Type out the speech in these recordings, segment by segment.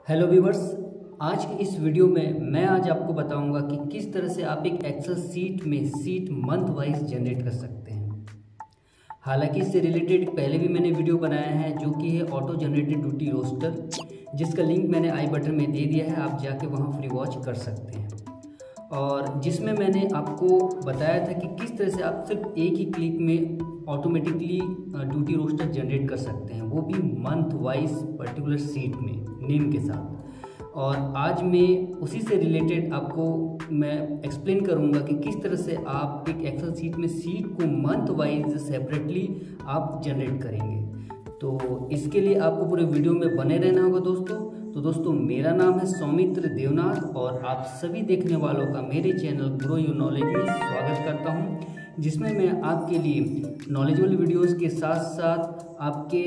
Hello viewers, आज की इस वीडियो में मैं आज आपको बताऊंगा कि किस तरह से आप एक एक्सेल सीट में सीट मंथ वाइज जनरेट कर सकते हैं। हालांकि इससे रिलेटेड पहले भी मैंने वीडियो बनाया है जो कि है ऑटो जनरेटेड ड्यूटी रोस्टर, जिसका लिंक मैंने आई बटन में दे दिया है, आप जाके वहां फ्री वॉच कर सकते हैं। और जिसमें मैंने आपको बताया था कि किस तरह से आप सिर्फ एक ही क्लिक में ऑटोमेटिकली ड्यूटी रोस्टर जनरेट कर सकते हैं, वो भी मंथ वाइज पर्टिकुलर सीट में नेम के साथ। और आज मैं उसी से रिलेटेड आपको मैं एक्सप्लेन करूंगा कि किस तरह से आप एक एक्सेल सीट में सीट को मंथ वाइज सेपरेटली आप जनरेट करेंगे। तो इसके लिए आपको पूरे वीडियो में बने रहना होगा दोस्तों। तो दोस्तों, मेरा नाम है सौमित्र देवनाथ और आप सभी देखने वालों का मेरे चैनल ग्रो योर नॉलेज में स्वागत करता हूं, जिसमें मैं आपके लिए नॉलेजेबल वीडियोस के साथ साथ आपके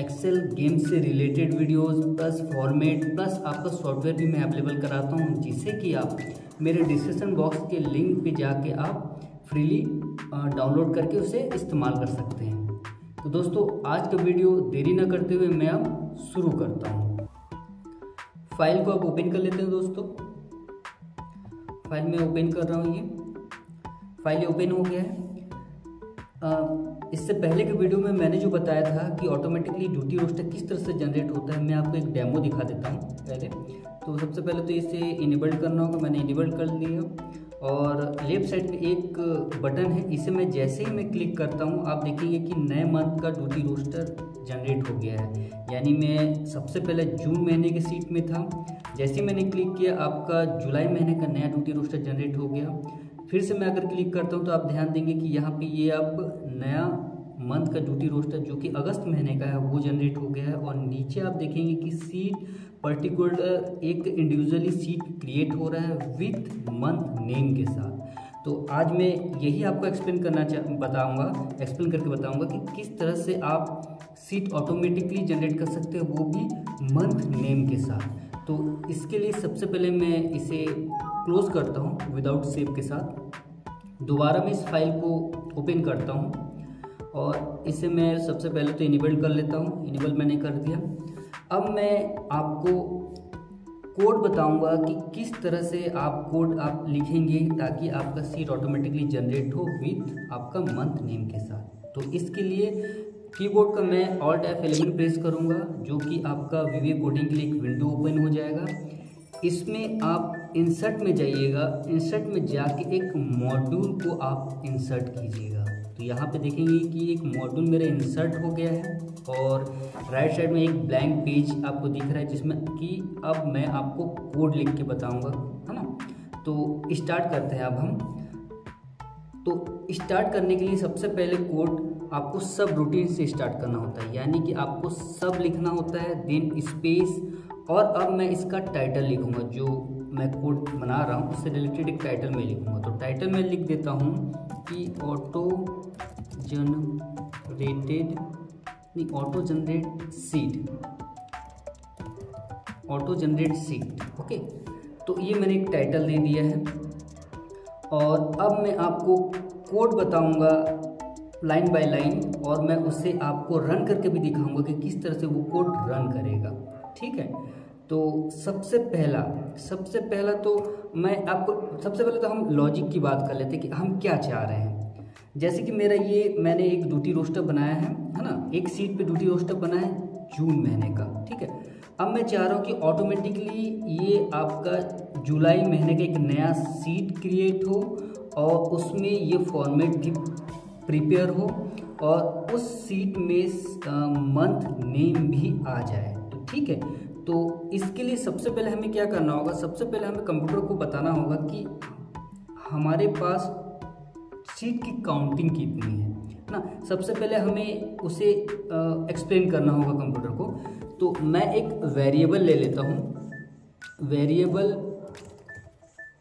एक्सेल गेम से related videos plus format plus आपका सॉफ्टवेयर भी मैं अवेलेबल कराता हूं, जिससे कि आप मेरे डिस्क्रिप्शन बॉक्स के लिंक पे जाके आप फ्रीली डाउनलोड करके उसे इस्तेमाल कर सकते हैं। तो दोस्तों, आज का वीडियो देरी न करते हुए मैं अब शुरू करता हूँ। फाइल को आप ओपन कर लेते हैं दोस्तों। फाइल में ओपन कर रहा हूँ, ये फाइल ओपन हो गया है। इससे पहले के वीडियो में मैंने जो बताया था कि ऑटोमेटिकली ड्यूटी रोस्टर किस तरह से जनरेट होता है, मैं आपको एक डेमो दिखा देता हूँ पहले। तो सबसे पहले तो इसे इनेबल करना होगा, मैंने इनेबल कर लिया। और लेफ्ट साइड में एक बटन है, इसे मैं जैसे ही मैं क्लिक करता हूँ आप देखेंगे कि नए मंथ का ड्यूटी रोस्टर जनरेट हो गया है। यानी मैं सबसे पहले जून महीने की सीट में था, जैसे ही मैंने क्लिक किया आपका जुलाई महीने का नया ड्यूटी रोस्टर जनरेट हो गया। फिर से मैं अगर क्लिक करता हूँ तो आप ध्यान देंगे कि यहाँ पे ये अब नया मंथ का ड्यूटी रोस्टर जो कि अगस्त महीने का है वो जनरेट हो गया है। और नीचे आप देखेंगे कि सीट पर्टिकुलर एक इंडिविजुअली सीट क्रिएट हो रहा है विथ मंथ नेम के साथ। तो आज मैं यही आपको एक्सप्लेन करके बताऊंगा कि किस तरह से आप सीट ऑटोमेटिकली जनरेट कर सकते हैं, वो भी मंथ नेम के साथ। तो इसके लिए सबसे पहले मैं इसे क्लोज करता हूँ विदाउट सेव के साथ। दोबारा मैं इस फाइल को ओपन करता हूँ और इसे मैं सबसे पहले तो इनेबल कर लेता हूँ। इनेबल मैंने कर दिया। अब मैं आपको कोड बताऊंगा कि किस तरह से आप कोड आप लिखेंगे ताकि आपका सीट ऑटोमेटिकली जनरेट हो विथ आपका मंथ नेम के साथ। तो इसके लिए कीबोर्ड का मैं Alt F11 प्रेस करूंगा, जो कि आपका VBA कोडिंग के लिए एक विंडो ओपन हो जाएगा। इसमें आप इंसर्ट में जाइएगा, इंसर्ट में जाके एक मॉड्यूल को आप इंसर्ट कीजिएगा। तो यहाँ पे देखेंगे कि एक मॉड्यूल मेरा इंसर्ट हो गया है और राइट साइड में एक ब्लैंक पेज आपको दिख रहा है, जिसमें कि अब मैं आपको कोड लिख के बताऊंगा, है ना। तो स्टार्ट करते हैं अब हम। तो स्टार्ट करने के लिए सबसे पहले कोड आपको सब रूटीन से स्टार्ट करना होता है, यानी कि आपको सब लिखना होता है, देन स्पेस। और अब मैं इसका टाइटल लिखूंगा, जो मैं कोड बना रहा हूँ उससे रिलेटेड एक टाइटल में लिखूंगा। तो टाइटल में लिख देता हूँ कि ऑटो जनरेट सीट। ओके, तो ये मैंने एक टाइटल दे दिया है। और अब मैं आपको कोड बताऊंगा लाइन बाय लाइन, और मैं उसे आपको रन करके भी दिखाऊंगा कि किस तरह से वो कोड रन करेगा। ठीक है, तो सबसे पहला तो मैं आपको सबसे पहले तो हम लॉजिक की बात कर लेते हैं कि हम क्या चाह रहे हैं। जैसे कि मैंने एक ड्यूटी रोस्टर बनाया है ना, एक सीट पे ड्यूटी रोस्टर बना है जून महीने का। ठीक है, अब मैं चाह रहा हूँ कि ऑटोमेटिकली ये आपका जुलाई महीने का एक नया सीट क्रिएट हो और उसमें ये फॉर्मेट भी प्रिपेयर हो और उस सीट में मंथ नेम भी आ जाए। तो ठीक है, तो इसके लिए सबसे पहले हमें क्या करना होगा, सबसे पहले हमें कंप्यूटर को बताना होगा कि हमारे पास सीट की काउंटिंग कितनी है ना। सबसे पहले हमें उसे एक्सप्लेन करना होगा कंप्यूटर को। तो मैं एक वेरिएबल ले लेता हूँ, वेरिएबल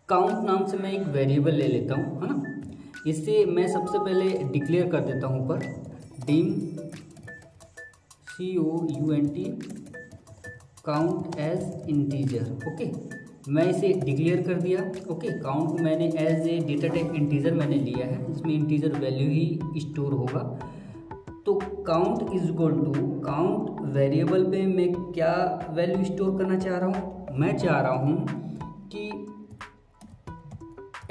काउंट नाम से मैं एक वेरिएबल ले लेता हूँ, है ना। इससे मैं सबसे पहले डिक्लेयर कर देता हूँ ऊपर dim COUNT count as integer. Okay, मैं इसे डिक्लेयर कर दिया। ओके, काउंट को मैंने as a data type integer मैंने लिया है, इसमें इंटीजर वैल्यू ही स्टोर होगा। तो count is equal to count variable पे मैं क्या वैल्यू स्टोर करना चाह रहा हूँ, मैं चाह रहा हूँ कि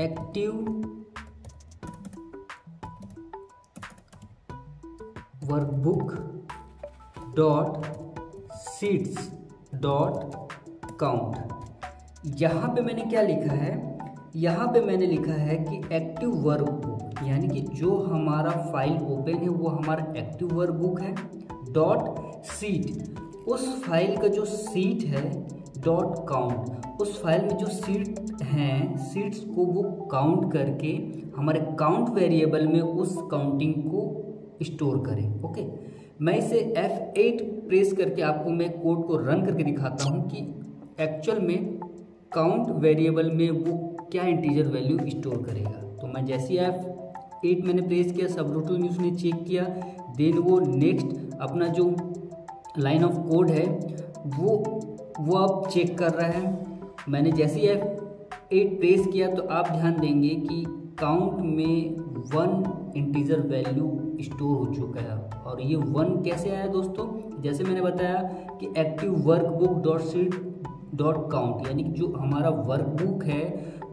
active workbook dot seats dot count. यहाँ पे मैंने क्या लिखा है, यहाँ पे मैंने लिखा है कि एक्टिव वर्कबुक यानी कि जो हमारा फाइल ओपन है वो हमारा एक्टिव वर्कबुक है, डॉट सीट उस फाइल का जो सीट है, डॉट काउंट उस फाइल में जो सीट हैं सीट्स को वो काउंट करके हमारे काउंट वेरिएबल में उस काउंटिंग को स्टोर करें। ओके, मैं इसे F8 प्रेस करके आपको मैं कोड को रन करके दिखाता हूँ कि एक्चुअल में काउंट वेरिएबल में वो क्या इंटीजर वैल्यू स्टोर करेगा। तो मैं जैसे ही F8 मैंने प्रेस किया, सबरूटीन में उसने चेक किया, देन वो नेक्स्ट अपना जो लाइन ऑफ कोड है वो अब चेक कर रहा है। मैंने जैसे ही F8 प्रेस किया तो आप ध्यान देंगे कि काउंट में 1 इंटीजर वैल्यू स्टोर हो चुका है। और ये 1 कैसे आया दोस्तों, जैसे मैंने बताया कि active workbook dot seat dot count यानी कि जो हमारा वर्कबुक है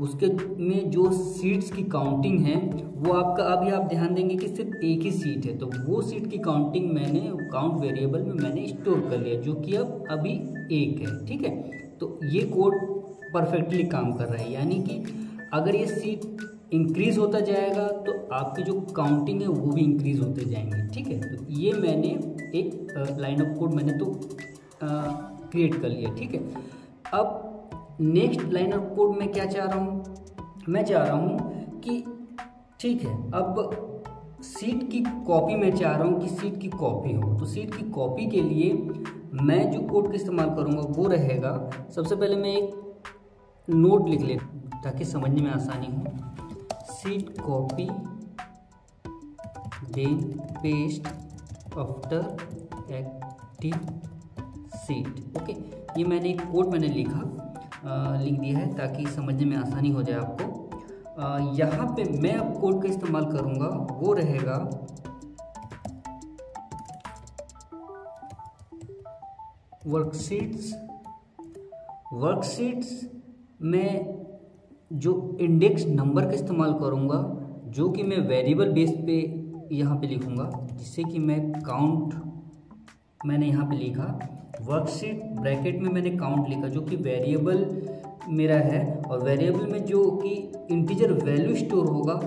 उसके में जो सीट्स की काउंटिंग है वो आपका, अभी आप ध्यान देंगे कि सिर्फ एक ही सीट है, तो वो सीट की काउंटिंग मैंने काउंट वेरिएबल में मैंने स्टोर कर लिया जो कि अब अभी 1 है। ठीक है, तो ये कोड परफेक्टली काम कर रहा है, यानी कि अगर ये सीट इंक्रीज होता जाएगा तो आपकी जो काउंटिंग है वो भी इंक्रीज होते जाएंगे। ठीक है, तो ये मैंने एक लाइन ऑफ कोड मैंने तो क्रिएट कर लिया। ठीक है, अब नेक्स्ट लाइन ऑफ कोड मैं क्या चाह रहा हूँ, मैं चाह रहा हूँ कि ठीक है अब सीट की कॉपी मैं चाह रहा हूँ कि सीट की कॉपी हो। तो सीट की कॉपी के लिए मैं जो कोड का इस्तेमाल करूँगा वो रहेगा, सबसे पहले मैं एक नोट लिख ले ताकि समझने में आसानी हो। Sheet copy then paste after active sheet. Okay, ये मैंने एक कोड मैंने लिख दिया है ताकि समझने में आसानी हो जाए आपको। यहाँ पे मैं अब कोड का इस्तेमाल करूँगा वो रहेगा वर्कशीट्स। वर्कशीट्स में जो इंडेक्स नंबर का इस्तेमाल करूँगा जो कि मैं वेरिएबल बेस पे यहाँ पे लिखूँगा, जिससे कि मैं काउंट मैंने यहाँ पे लिखा, वर्कशीट ब्रैकेट में मैंने काउंट लिखा जो कि वेरिएबल मेरा है, और वेरिएबल में जो कि इंटीजर वैल्यू स्टोर होगा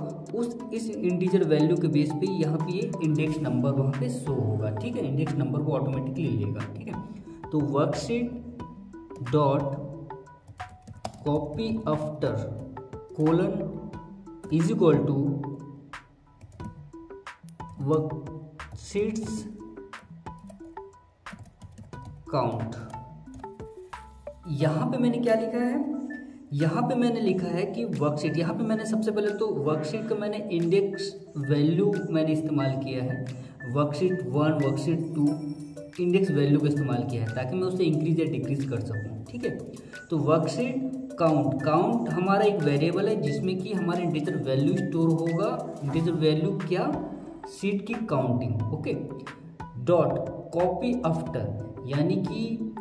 इस इंटीजर वैल्यू के बेस पे यहाँ पे ये इंडेक्स नंबर वहाँ पे शो होगा। ठीक है, इंडेक्स नंबर को ऑटोमेटिकली लेगा। ठीक है, तो worksheet dot copy after colon is equal to worksheets count. यहाँ पे मैंने क्या लिखा है, यहाँ पे मैंने लिखा है कि वर्कशीट, यहाँ पे मैंने सबसे पहले तो वर्कशीट का मैंने इंडेक्स वैल्यू मैंने इस्तेमाल किया है, वर्कशीट 1 वर्कशीट 2 इंडेक्स वैल्यू का इस्तेमाल किया है ताकि मैं उसे इंक्रीज या डिक्रीज कर सकूँ। ठीक है, तो वर्कशीट काउंट हमारा एक वेरिएबल है जिसमें कि हमारा इंटीजर वैल्यू स्टोर होगा। इंटीजर वैल्यू क्या, सीट की counting. Okay, dot copy after यानी कि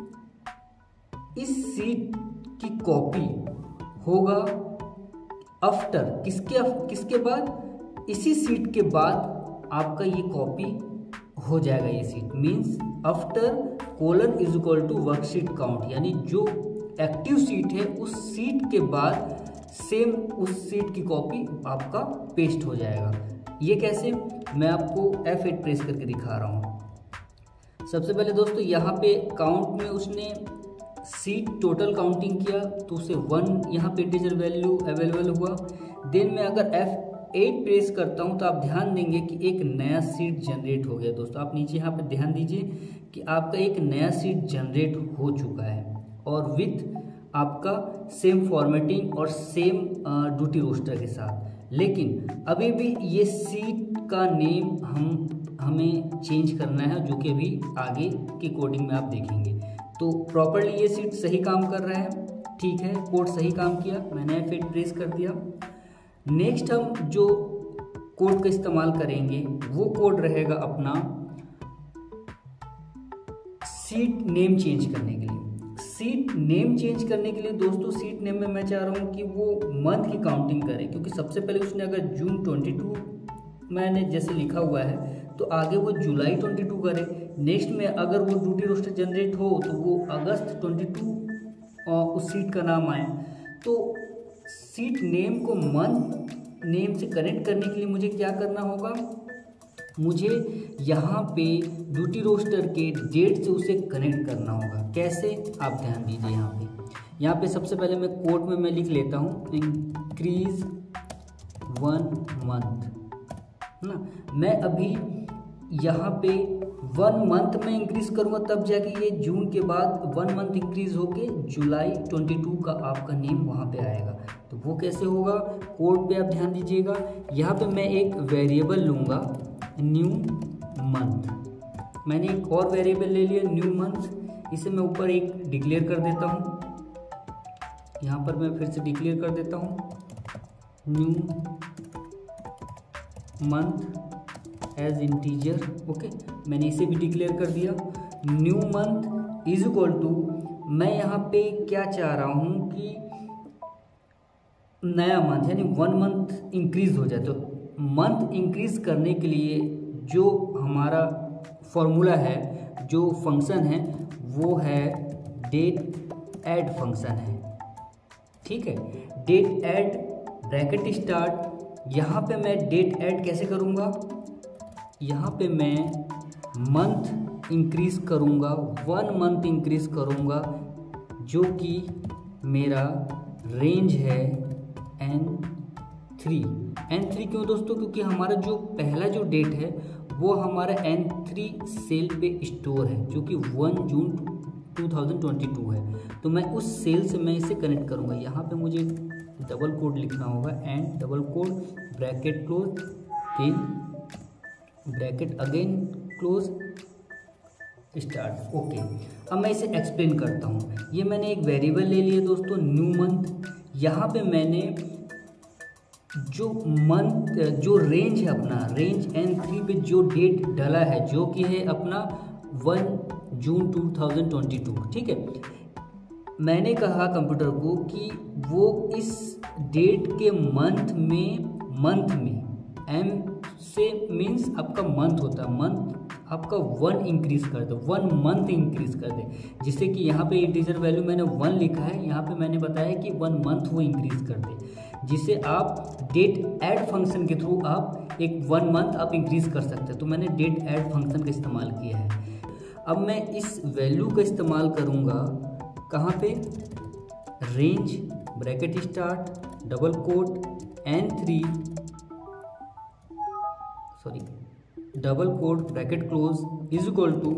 इस सीट की कॉपी होगा आफ्टर किसके बाद, इसी सीट के बाद आपका ये कॉपी हो जाएगा। ये sheet means after colon is equal to worksheet count, यानी जो एक्टिव सीट है उस सीट के बाद सेम उस सीट की कॉपी आपका पेस्ट हो जाएगा। ये कैसे, मैं आपको F8 प्रेस करके दिखा रहा हूँ। सबसे पहले दोस्तों यहाँ पे काउंट में उसने सीट टोटल काउंटिंग किया तो उसे 1 यहाँ पे इंटीजर वैल्यू अवेलेबल हुआ। देन मैं अगर F8 प्रेस करता हूँ तो आप ध्यान देंगे कि एक नया सीट जनरेट हो गया। दोस्तों आप नीचे यहाँ पे ध्यान दीजिए कि आपका एक नया सीट जनरेट हो चुका है और विथ आपका सेम फॉर्मेटिंग और सेम ड्यूटी रोस्टर के साथ। लेकिन अभी भी ये सीट का नेम हमें चेंज करना है जो कि अभी आगे की कोडिंग में आप देखेंगे। तो प्रॉपर्ली ये सीट सही काम कर रहा है। ठीक है, कोड सही काम किया, मैंने F8 प्रेस कर दिया। नेक्स्ट हम जो कोड का इस्तेमाल करेंगे वो कोड रहेगा अपना सीट नेम चेंज करने के लिए, सीट नेम चेंज करने के लिए दोस्तों सीट नेम में मैं चाह रहा हूँ कि वो मंथ की काउंटिंग करे, क्योंकि सबसे पहले उसने अगर जून 22 मैंने जैसे लिखा हुआ है तो आगे वो जुलाई 22 करे। नेक्स्ट में अगर वो ड्यूटी रोस्टर जनरेट हो तो वो अगस्त 22 उस सीट का नाम आए। तो सीट नेम को मंथ नेम से कनेक्ट करने के लिए मुझे क्या करना होगा, मुझे यहाँ पे ड्यूटी रोस्टर के डेट से उसे कनेक्ट करना होगा। कैसे, आप ध्यान दीजिए। यहाँ पे सबसे पहले मैं कोड में मैं लिख लेता हूँ इंक्रीज 1 मंथ ना। मैं अभी यहाँ पे 1 मंथ में इंक्रीज करूँगा, तब जाके ये जून के बाद 1 मंथ इंक्रीज होके जुलाई 22 का आपका नेम वहाँ पे आएगा। तो वो कैसे होगा, कोड पे आप ध्यान दीजिएगा। यहाँ पे मैं एक वेरिएबल लूँगा न्यू मंथ। मैंने एक और वेरिएबल ले लिया न्यू मंथ, इसे मैं ऊपर एक डिक्लेयर कर देता हूँ। यहाँ पर मैं फिर से डिक्लेयर कर देता हूँ new month as integer. Okay, मैंने इसे भी डिक्लेयर कर दिया। New month is equal to, मैं यहाँ पे क्या चाह रहा हूँ कि नया मंथ यानी 1 मंथ इंक्रीज हो जाए। तो मंथ इंक्रीज करने के लिए जो हमारा फॉर्मूला है, जो फंक्शन है, वो है डेट ऐड फंक्शन है। ठीक है, डेट ऐड ब्रैकेट स्टार्ट। यहाँ पे मैं डेट ऐड कैसे करूँगा, यहाँ पे मैं मंथ इंक्रीज करूँगा, 1 मंथ इंक्रीज करूँगा, जो कि मेरा रेंज है N3। N3 क्यों दोस्तों, क्योंकि हमारा जो पहला जो डेट है वो हमारा N3 सेल पे स्टोर है, जो कि 1 जून 2022 है। तो मैं उस सेल से मैं इसे कनेक्ट करूँगा। यहाँ पे मुझे डबल कोड लिखना होगा and double quote bracket close in bracket again close start. Okay, अब मैं इसे एक्सप्लेन करता हूँ। ये मैंने एक वेरिएबल ले लिया दोस्तों न्यू मंथ। यहाँ पे मैंने जो मंथ जो रेंज है अपना, रेंज N3 पे जो डेट डाला है, जो कि है अपना 1 जून 2022। ठीक है, मैंने कहा कंप्यूटर को कि वो इस डेट के मंथ में M से मीन्स आपका मंथ होता है, मंथ आपका 1 इंक्रीज कर दे, 1 मंथ इंक्रीज कर दे। जिससे कि यहाँ पे इंटीजर वैल्यू मैंने 1 लिखा है, यहाँ पे मैंने बताया कि 1 मंथ वो इंक्रीज कर दे, जिसे आप डेट ऐड फंक्शन के थ्रू आप एक 1 मंथ आप इंक्रीज कर सकते हैं। तो मैंने डेट ऐड फंक्शन का इस्तेमाल किया है। अब मैं इस वैल्यू का इस्तेमाल करूँगा कहाँ पे, range bracket start double quote N3 double quote bracket close is equal to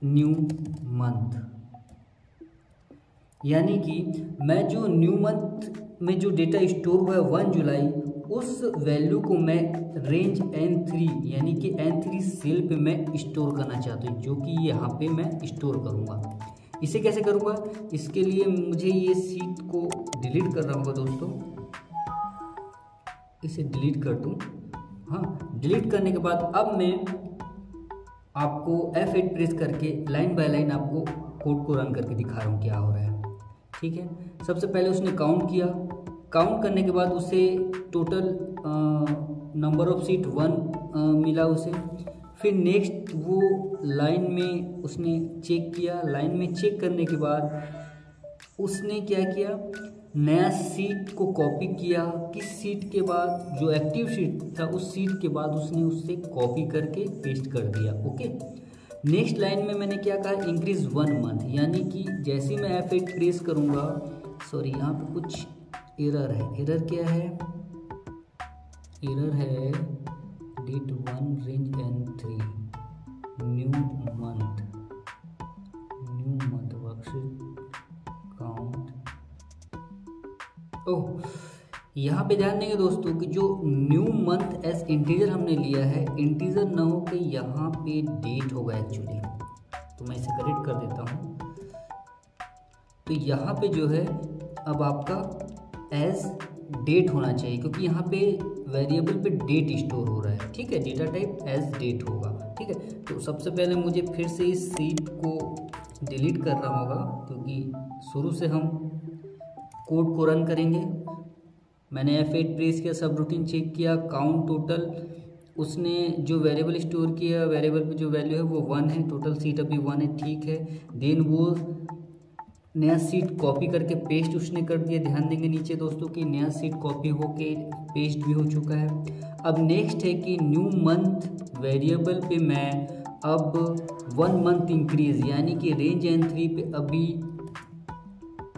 new month. यानी कि मैं जो न्यू मंथ में जो डेटा स्टोर हुआ है 1 जुलाई, उस वैल्यू को मैं रेंज N3 यानी कि N3 सेल पे मैं स्टोर करना चाहता हूँ, जो कि यहाँ पे मैं स्टोर करूँगा। इसे कैसे करूँगा, इसके लिए मुझे ये सीट को डिलीट करना होगा दोस्तों। इसे डिलीट कर दूँ। हाँ, डिलीट करने के बाद अब मैं आपको F8 प्रेस करके लाइन बाय लाइन आपको कोड को रन करके दिखा रहा हूँ क्या हो रहा है। ठीक है, सबसे पहले उसने काउंट किया, काउंट करने के बाद उसे टोटल नंबर ऑफ सीट 1 मिला उसे। फिर नेक्स्ट वो लाइन में उसने चेक किया, लाइन में चेक करने के बाद उसने क्या किया, नया सीट को कॉपी किया। किस सीट के बाद, जो एक्टिव सीट था उस सीट के बाद उसने उससे कॉपी करके पेस्ट कर दिया। ओके, नेक्स्ट लाइन में मैंने क्या कहा, इंक्रीज 1 मंथ, यानी कि जैसे मैं F8 प्रेस करूँगा, सॉरी यहाँ पे कुछ एरर है। एरर क्या है, एरर है date 1 range N3 new month worksheet count. ओह, यहाँ पे ध्यान देंगे दोस्तों कि जो न्यू मंथ एज इंटीजर हमने लिया है, इंटीजर ना हो के यहाँ पे डेट होगा एक्चुअली। तो मैं इसे करेक्ट कर देता हूँ। तो यहाँ पे जो है अब आपका एज डेट होना चाहिए, क्योंकि यहाँ पे वेरिएबल पे डेट स्टोर हो रहा है। ठीक है, डेटा टाइप एज डेट होगा। ठीक है। तो सबसे पहले मुझे फिर से इस सीट को डिलीट करना होगा, क्योंकि शुरू से हम कोड को रन करेंगे। मैंने F8 प्रेस किया, सब रूटीन चेक किया, काउंट टोटल, उसने जो वेरिएबल स्टोर किया, वेरिएबल पे जो वैल्यू है वो 1 है, टोटल सीट अभी 1 है, ठीक है। देन वो नया सीट कॉपी करके पेस्ट उसने कर दिया। ध्यान देंगे नीचे दोस्तों कि नया सीट कॉपी होके पेस्ट भी हो चुका है। अब नेक्स्ट है कि न्यू मंथ वेरिएबल पे मैं अब 1 मंथ इंक्रीज, यानी कि रेंज N3 पे अभी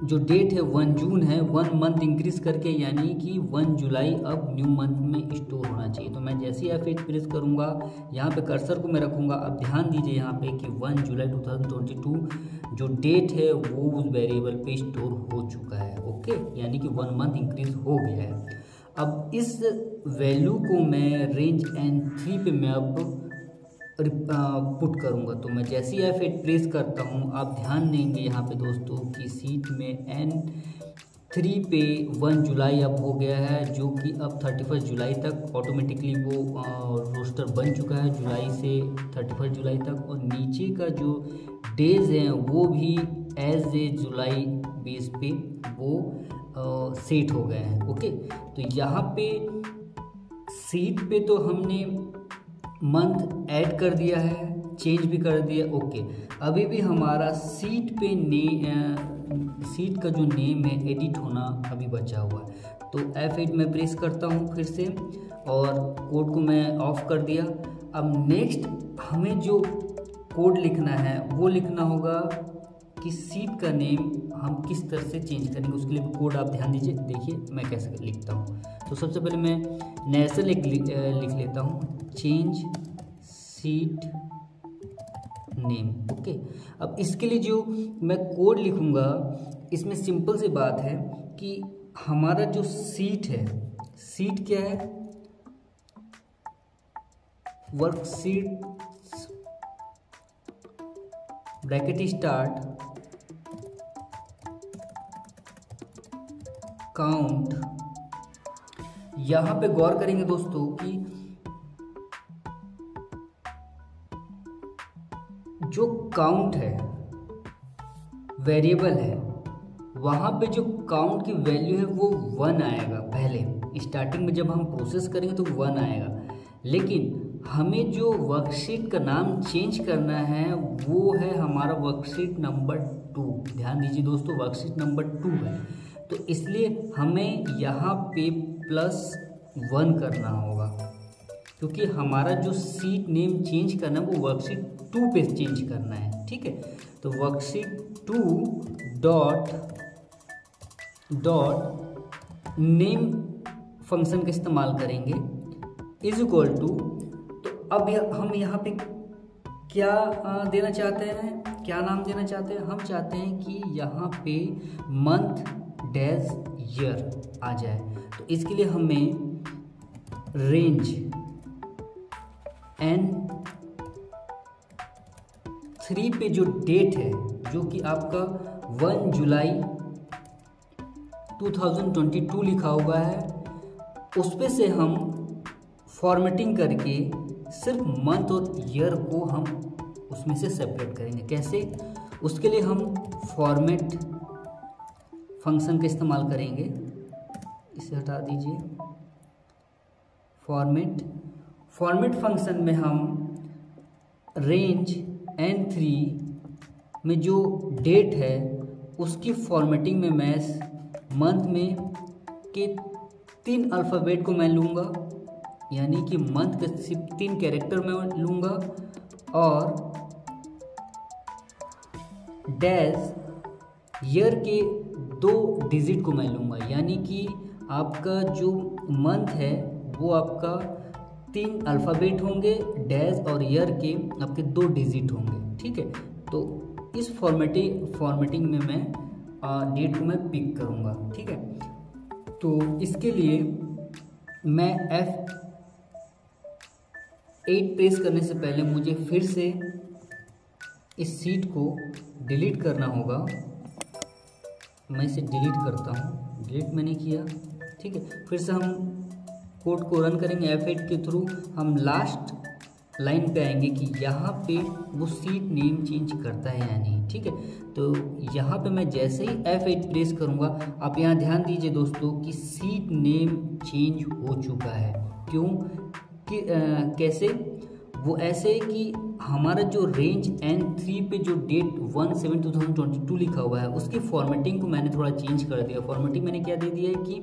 जो डेट है 1 जून है, 1 मंथ इंक्रीज करके, यानी कि 1 जुलाई अब न्यू मंथ में स्टोर होना चाहिए। तो मैं जैसे ही F8 प्रेस करूँगा, यहाँ पे कर्सर को मैं रखूँगा। अब ध्यान दीजिए यहाँ पे कि 1 जुलाई 2022 जो डेट है वो उस वेरिएबल पे स्टोर हो चुका है। ओके, यानी कि 1 मंथ इंक्रीज हो गया है। अब इस वैल्यू को मैं रेंज N3 पे मैं अब पुट करूँगा। तो मैं जैसे ही F8 प्रेस करता हूँ, आप ध्यान देंगे यहाँ पे दोस्तों कि सीट में N3 पे 1 जुलाई अब हो गया है, जो कि अब 31 जुलाई तक ऑटोमेटिकली वो रोस्टर बन चुका है, जुलाई से 31 जुलाई तक। और नीचे का जो डेज हैं वो भी एज ए जुलाई बेस पे वो सेट हो गए हैं। ओके, तो यहाँ पे सीट पे तो हमने मंथ ऐड कर दिया है, चेंज भी कर दिया। ओके, अभी भी हमारा सीट पे सीट का जो नेम है एडिट होना अभी बचा हुआ है। तो F8 में प्रेस करता हूँ फिर से, और कोड को मैं ऑफ कर दिया। अब नेक्स्ट हमें जो कोड लिखना है वो लिखना होगा कि सीट का नेम हम किस तरह से चेंज करेंगे। उसके लिए कोड आप ध्यान दीजिए, देखिए मैं कैसे लिखता हूँ। तो सबसे पहले मैं नैसे लिख लेता हूँ, चेंज सीट नेम। ओके, अब इसके लिए जो मैं कोड लिखूँगा, इसमें सिंपल सी बात है कि हमारा जो सीट है, सीट क्या है, वर्कशीट ब्रैकेट स्टार्ट काउंट। यहाँ पे गौर करेंगे दोस्तों कि जो काउंट है वेरिएबल है, वहाँ पे जो काउंट की वैल्यू है वो 1 आएगा। पहले स्टार्टिंग में जब हम प्रोसेस करेंगे तो 1 आएगा, लेकिन हमें जो वर्कशीट का नाम चेंज करना है वो है हमारा वर्कशीट नंबर 2। ध्यान दीजिए दोस्तों, वर्कशीट नंबर 2 है, तो इसलिए हमें यहाँ पे +1 करना होगा, क्योंकि हमारा जो सीट नेम चेंज करना है वो वर्कशीट 2 पे चेंज करना है। ठीक है, तो वर्कशीट 2 डॉट नेम फंक्शन का इस्तेमाल करेंगे इज इक्वल टू। तो अब हम यहाँ पे क्या देना चाहते हैं, क्या नाम देना चाहते हैं? हम चाहते हैं कि यहाँ पे मंथ डेज ईयर आ जाए। तो इसके लिए हमें रेंज N3 पे जो डेट है, जो कि आपका 1 जुलाई 2022 लिखा हुआ है, उस पे से हम फॉर्मेटिंग करके सिर्फ मंथ और ईयर को हम उसमें से सेपरेट करेंगे। कैसे? उसके लिए हम फॉर्मेट फंक्शन का इस्तेमाल करेंगे। इसे हटा दीजिए। फॉर्मेट फंक्शन में हम रेंज N3 में जो डेट है उसकी फॉर्मेटिंग में मैं मंथ में के 3 अल्फ़ाबेट को मैं लूँगा, यानी कि मंथ के सिर्फ 3 कैरेक्टर में लूँगा, और डैश ईयर के 2 डिजिट को मैं लूँगा, यानी कि आपका जो मंथ है वो आपका 3 अल्फ़ाबेट होंगे, डैश और ईयर के आपके 2 डिजिट होंगे। ठीक है, तो इस फॉर्मेटिंग में मैं डेट को मैं पिक करूँगा। ठीक है, तो इसके लिए मैं F8 प्रेस करने से पहले मुझे फिर से इस सीट को डिलीट करना होगा। मैं इसे डिलीट करता हूँ, डिलीट मैंने किया। ठीक है, फिर से हम कोड को रन करेंगे F8 के थ्रू। हम लास्ट लाइन पे आएंगे कि यहाँ पे वो सीट नेम चेंज करता है या नहीं। ठीक है, तो यहाँ पे मैं जैसे ही F8 प्रेस करूँगा, आप यहाँ ध्यान दीजिए दोस्तों कि सीट नेम चेंज हो चुका है। क्यों कैसे? वो ऐसे कि हमारा जो रेंज N3 पे जो डेट 1/7/2022 लिखा हुआ है, उसकी फॉर्मेटिंग को मैंने थोड़ा चेंज कर दिया। फॉर्मेटिंग मैंने क्या दे दिया है कि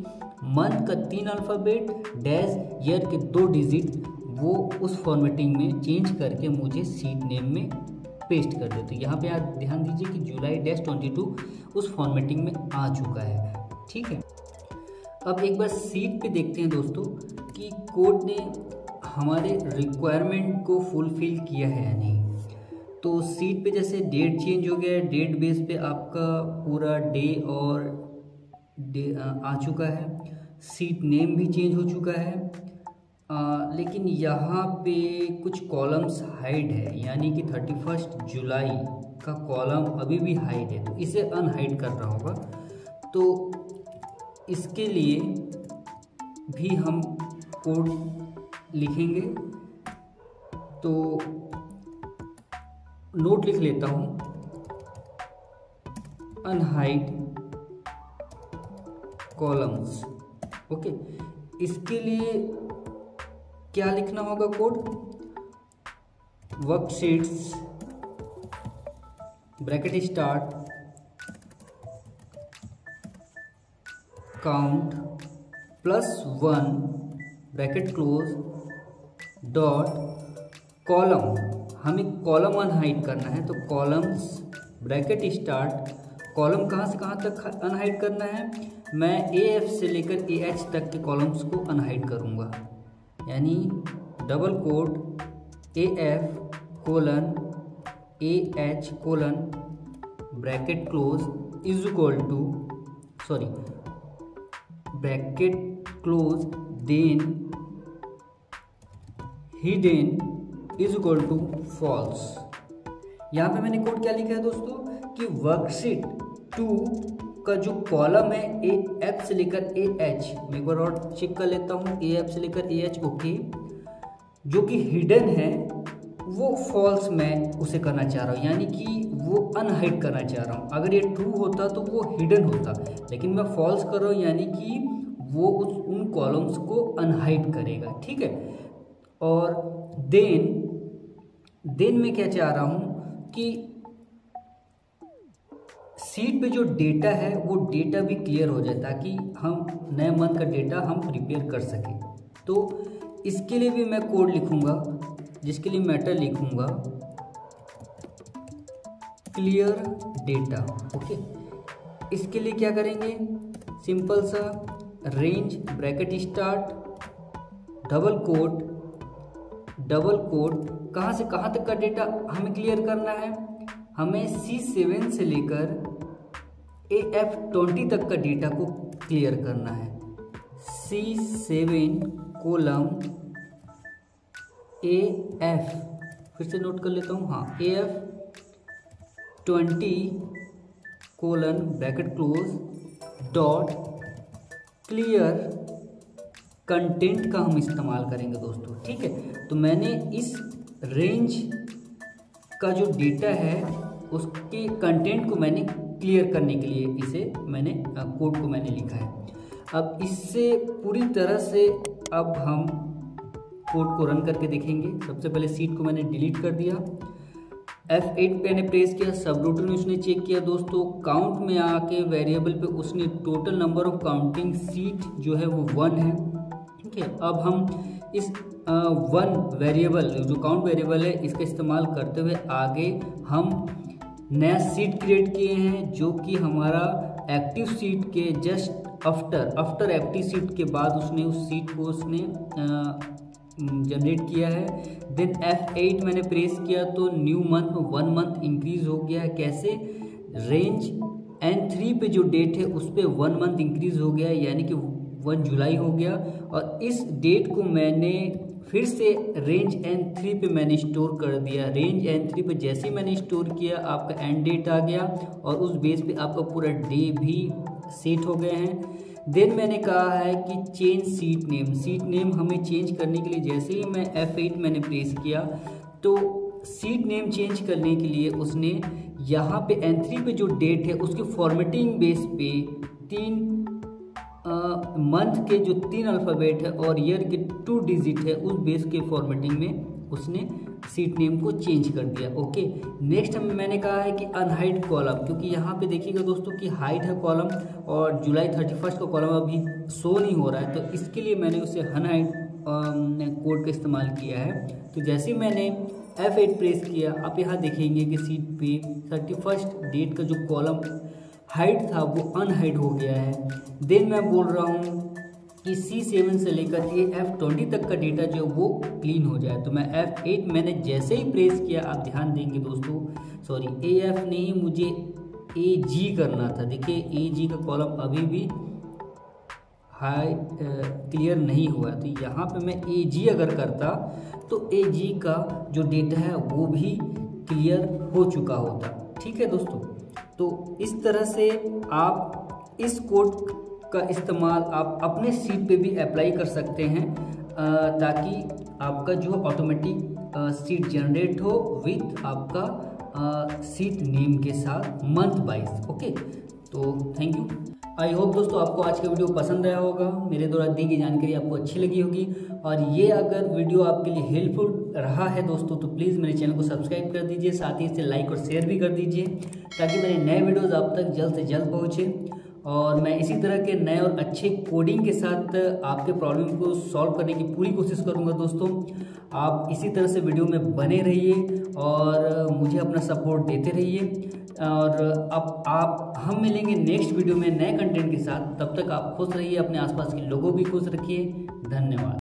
मंथ का 3 अल्फ़ाबेट डैश ईयर के 2 डिजिट, वो उस फॉर्मेटिंग में चेंज करके मुझे सीट नेम में पेस्ट कर दे। तो यहाँ पे आप ध्यान दीजिए कि जुलाई-22 उस फॉर्मेटिंग में आ चुका है। ठीक है, अब एक बार सीट पे देखते हैं दोस्तों कि कोड ने हमारे रिक्वायरमेंट को फुलफिल किया है या नहीं। तो सीट पे जैसे डेट चेंज हो गया है, डेट बेस पे आपका पूरा डे और डे आ चुका है। सीट नेम भी चेंज हो चुका है, लेकिन यहाँ पे कुछ कॉलम्स हाइड है, यानी कि 31 जुलाई का कॉलम अभी भी हाइड है, तो इसे अनहाइड कर रहा होगा। तो इसके लिए भी हम कोड लिखेंगे। तो नोट लिख लेता हूँ, अनहाइड कॉलम्स। ओके, इसके लिए क्या लिखना होगा code? Worksheets bracket start count +1 bracket close dot column. हमें कॉलम अनहाइड करना है, तो कॉलम्स ब्रैकेट स्टार्ट, कॉलम कहाँ से कहाँ तक अनहाइड करना है? मैं AF से लेकर AH तक के कॉलम्स को अनहाइड करूँगा, यानी double quote AF colon AH colon bracket close is equal to bracket close then hidden is equal to false. यहाँ पे मैंने कोड क्या लिखा है दोस्तों कि वर्कशीट 2 का जो कॉलम है AF से लेकर AH, मैं एक बार और चेक कर लेता हूँ, AF से लेकर AH ओके, जो कि हिडन है वो फॉल्स मैं उसे करना चाह रहा हूँ, यानी कि वो अनहाइड करना चाह रहा हूँ। अगर ये ट्रू होता तो वो हिडन होता, लेकिन मैं फॉल्स कर रहा हूँ, यानी कि वो उन कॉलम्स को अनहाइड करेगा। ठीक है, और देन मैं क्या चाह रहा हूँ कि सीट पे जो डेटा है वो डेटा भी क्लियर हो जाए, ताकि हम नए मंथ का डेटा हम प्रिपेयर कर सकें। तो इसके लिए भी मैं कोड लिखूंगा, जिसके लिए मेथड लिखूंगा क्लियर डेटा। ओके, इसके लिए क्या करेंगे? सिंपल सा range bracket start double quote कहाँ से कहाँ तक का डेटा हमें क्लियर करना है? हमें C7 से लेकर AF20 तक का डेटा को क्लियर करना है। C7 कोलम AF, फिर से नोट कर लेता हूँ, हाँ, AF20 colon bracket close dot clear content का हम इस्तेमाल करेंगे दोस्तों। ठीक है, तो मैंने इस रेंज का जो डेटा है उसके कंटेंट को मैंने क्लियर करने के लिए इसे मैंने कोड को मैंने लिखा है। अब इससे पूरी तरह से अब हम कोड को रन करके देखेंगे। सबसे पहले सीट को मैंने डिलीट कर दिया, F8 पे मैंने प्रेस किया, सब रूटीन उसने चेक किया दोस्तों, काउंट में आके वेरिएबल पे उसने total number of counting seat जो है वो 1 है। ठीक है, अब हम इस 1 वेरिएबल जो काउंट वेरिएबल है इसका इस्तेमाल करते हुए आगे हम नया सीट क्रिएट किए हैं, जो कि हमारा एक्टिव सीट के जस्ट आफ्टर एक्टिव सीट के बाद उसने उस सीट को उसने जनरेट किया है। देन F8 मैंने प्रेस किया तो न्यू मंथ में 1 मंथ इंक्रीज हो गया है। कैसे? रेंज N3 पे जो डेट है उस पर 1 मंथ इंक्रीज हो गया है, यानी कि 1 जुलाई हो गया। और इस डेट को मैंने फिर से रेंज N3 पे मैंने स्टोर कर दिया। रेंज N3 पे जैसे ही मैंने स्टोर किया आपका एंड डेट आ गया और उस बेस पे आपका पूरा डे भी सेट हो गए हैं। देन मैंने कहा है कि change seat name. Seat name हमें चेंज करने के लिए जैसे ही मैं F8 मैंने प्रेस किया तो सीट नेम चेंज करने के लिए उसने यहाँ पे N3 पे जो डेट है उसके फॉर्मेटिंग बेस पे 3 मंथ के जो 3 अल्फ़ाबेट है और ईयर के 2 डिजिट है उस बेस के फॉर्मेटिंग में उसने सीट नेम को चेंज कर दिया। ओके, नेक्स्ट मैंने कहा है कि अनहाइड कॉलम, क्योंकि यहाँ पे देखिएगा दोस्तों कि हाइड है कॉलम और जुलाई 31 का कॉलम अभी शो नहीं हो रहा है, तो इसके लिए मैंने उसे अनहाइड कोड का इस्तेमाल किया है। तो जैसे मैंने F8 प्रेस किया, आप यहाँ देखेंगे कि सीट पे 31 डेट का जो कॉलम हाइड था वो अनहाइड हो गया है। देन मैं बोल रहा हूँ कि C7 से लेकर के F20 तक का डेटा जो वो क्लीन हो जाए, तो मैं F8 मैंने जैसे ही प्रेस किया, आप ध्यान देंगे दोस्तों, सॉरी AF नहीं, मुझे AG करना था। देखिए AG का कॉलम अभी भी हाई क्लियर नहीं हुआ, तो यहाँ पे मैं AG अगर करता तो AG का जो डेटा है वो भी क्लियर हो चुका होता। ठीक है दोस्तों, तो इस तरह से आप इस कोड का इस्तेमाल आप अपने सीट पे भी अप्लाई कर सकते हैं ताकि आपका जो ऑटोमेटिक सीट जनरेट हो विथ आपका सीट नेम के साथ मंथ वाइज। ओके, तो थैंक यू। आई होप दोस्तों आपको आज का वीडियो पसंद आया होगा, मेरे द्वारा दी गई जानकारी आपको अच्छी लगी होगी, और ये अगर वीडियो आपके लिए हेल्पफुल रहा है दोस्तों तो प्लीज़ मेरे चैनल को सब्सक्राइब कर दीजिए, साथ ही इसे लाइक और शेयर भी कर दीजिए ताकि मेरे नए वीडियोज़ आप तक जल्द से जल्द पहुँचे और मैं इसी तरह के नए और अच्छे कोडिंग के साथ आपके प्रॉब्लम को सॉल्व करने की पूरी कोशिश करूंगा। दोस्तों आप इसी तरह से वीडियो में बने रहिए और मुझे अपना सपोर्ट देते रहिए, और अब हम मिलेंगे नेक्स्ट वीडियो में नए कंटेंट के साथ। तब तक आप खुश रहिए, अपने आसपास के लोगों भी खुश रखिए। धन्यवाद।